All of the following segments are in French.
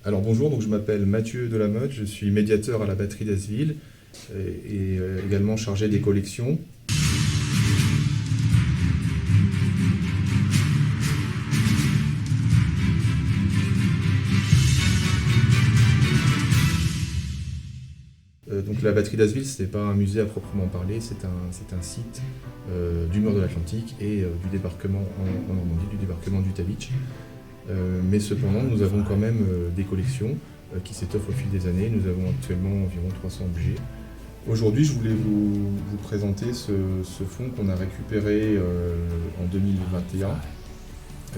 Alors bonjour, donc je m'appelle Mathieu Delamotte, je suis médiateur à la batterie d'Asville et également chargé des collections. Donc la batterie d'Asville, ce n'est pas un musée à proprement parler, c'est un site du mur de l'Atlantique et du débarquement en Normandie, du débarquement du Beach. Mais cependant, nous avons quand même des collections qui s'étoffent au fil des années. Nous avons actuellement environ 300 objets. Aujourd'hui, je voulais vous présenter ce fonds qu'on a récupéré en 2021,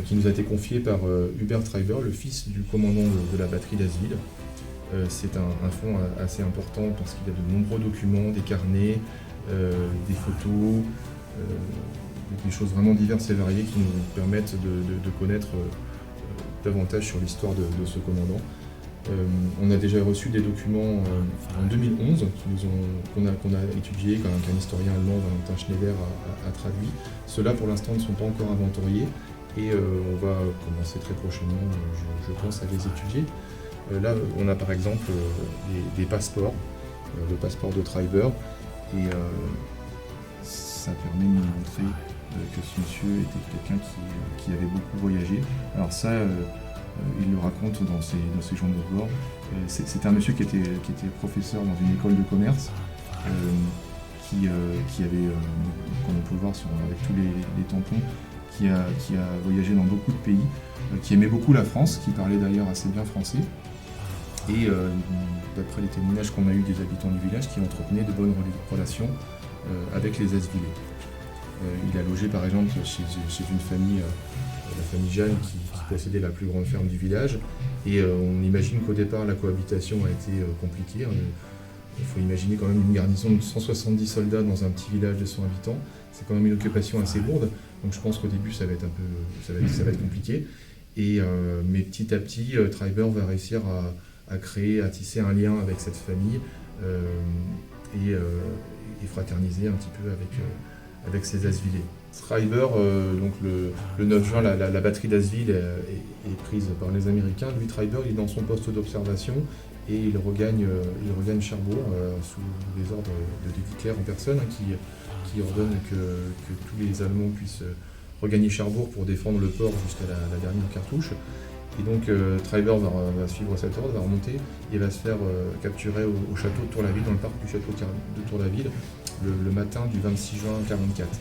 qui nous a été confié par Hubert Treiber, le fils du commandant de la batterie d'Asville. C'est un fonds assez important parce qu'il y a de nombreux documents, des carnets, des photos, des choses vraiment diverses et variées qui nous permettent de connaître davantage sur l'histoire de ce commandant. On a déjà reçu des documents en 2011 qu'on a étudiés, qu'un historien allemand, Valentin Schneider, a traduit. Ceux-là, pour l'instant, ne sont pas encore inventoriés et on va commencer très prochainement, je pense, à les étudier. Là, on a par exemple des passeports, le passeport de Treiber, et ça permet de nous montrer que ce monsieur était quelqu'un qui avait beaucoup voyagé. Alors ça, il le raconte dans ses journaux de bord. C'était un monsieur qui était professeur dans une école de commerce, qui avait, comme on peut le voir avec tous les tampons, qui a voyagé dans beaucoup de pays, qui aimait beaucoup la France, qui parlait d'ailleurs assez bien français. Et d'après les témoignages qu'on a eus des habitants du village, qui entretenaient de bonnes relations avec les Asvillais. Il a logé par exemple chez une famille, la famille Jeanne, qui possédait la plus grande ferme du village. Et on imagine qu'au départ la cohabitation a été compliquée. Il faut imaginer quand même une garnison de 170 soldats dans un petit village de 100 habitants. C'est quand même une occupation assez lourde. Donc je pense qu'au début ça va être compliqué. Mais petit à petit, Treiber va réussir à tisser un lien avec cette famille et fraterniser un petit peu avec ses Asvillais. Treiber, donc le 9 juin, la batterie d'Asville est prise par les Américains. Lui, Treiber, il est dans son poste d'observation et il regagne Cherbourg sous les ordres de Hitler en personne, qui ordonne que tous les Allemands puissent regagner Cherbourg pour défendre le port jusqu'à la dernière cartouche. Et donc Treiber va suivre cet ordre, va remonter et va se faire capturer au château de Tour-la-Ville, dans le parc du château de Tour-la-Ville, le matin du 26 juin 1944.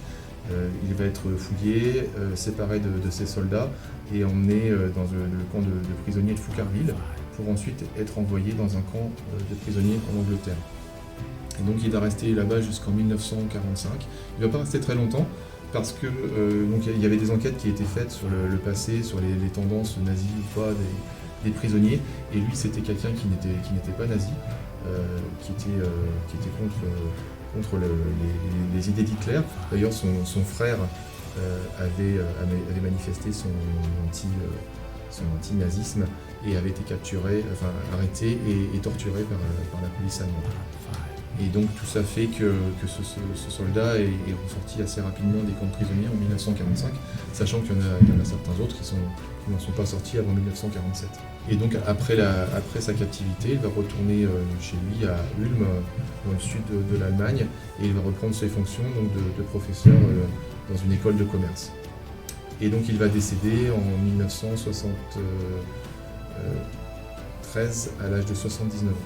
Il va être fouillé, séparé de ses soldats et emmené dans le camp de prisonniers de Foucarville pour ensuite être envoyé dans un camp de prisonniers en Angleterre. Et donc il va rester là-bas jusqu'en 1945. Il ne va pas rester très longtemps parce que donc il y avait des enquêtes qui étaient faites sur le passé, sur les tendances nazies ou pas des prisonniers. Et lui, c'était quelqu'un qui n'était pas nazi, qui était contre les idées d'Hitler. D'ailleurs, son frère avait manifesté son anti-nazisme et avait été arrêté et torturé par la police allemande. Et donc tout ça fait que ce soldat est ressorti assez rapidement des camps de prisonniers en 1945, sachant qu'il y en a certains autres qui n'en sont pas sortis avant 1947. Et donc après sa captivité, il va retourner chez lui à Ulm, dans le sud de l'Allemagne, et il va reprendre ses fonctions donc, de professeur dans une école de commerce. Et donc il va décéder en 1973 à l'âge de 79 ans.